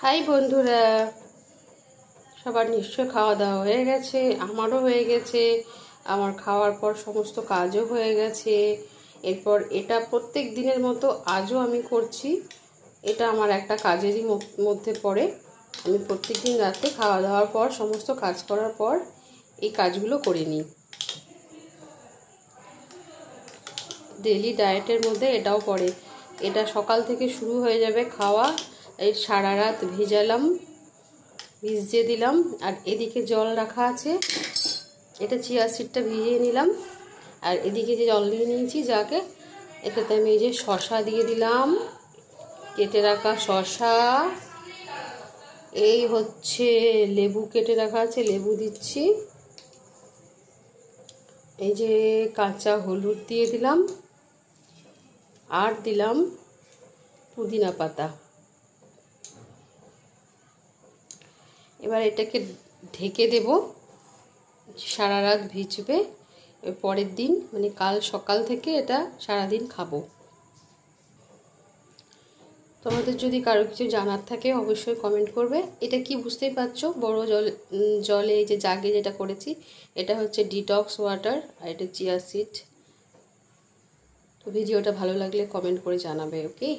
High বন্ধুরা, সবার নিশ্চয় খাওয়া দাওয়া হয়ে গেছে। আমারও হয়ে গেছে। আমার খাওয়ার পর সমস্ত কাজও হয়ে গেছে। এরপর এটা প্রত্যেক দিনের মতো আজও আমি করছি। এটা আমার একটা কাজেরই মধ্যে পড়ে। আমি প্রত্যেক দিন রাতে খাওয়া দাওয়ার পর সমস্ত কাজ করার পর এই কাজগুলো করে নিই। ডেলি ডায়েটের মধ্যে এটাও পড়ে। এটা সকাল থেকে শুরু হয়ে যাবে খাওয়া। এই সারা রাত ভিজিয়ে দিলাম। আর এদিকে জল রাখা আছে, এটা চিয়া সিডটা ভিজিয়ে নিলাম। আর এদিকে যে জল নিয়ে নিয়েছি যাকে, এটাতে আমি এই যে শশা দিয়ে দিলাম, কেটে রাখা শশা। এই হচ্ছে লেবু কেটে রাখা আছে, লেবু দিচ্ছি। এই যে কাঁচা হলুদ দিয়ে দিলাম, আর দিলাম পুদিনা পাতা। এবার এটাকে ঢেকে দেব, সারা রাত ভিজবে। পরের দিন মানে কাল সকাল থেকে এটা সারাদিন খাবো। তোমাদের যদি কারো কিছু জানার থাকে অবশ্যই কমেন্ট করবে। এটা কি বুঝতেই পারছো, বড় জলে এই যে জাগে যেটা করেছি, এটা হচ্ছে ডিটক্স ওয়াটার, আর এটা চিয়া সিড। তো ভিডিওটা ভালো লাগলে কমেন্ট করে জানাবে। ওকে।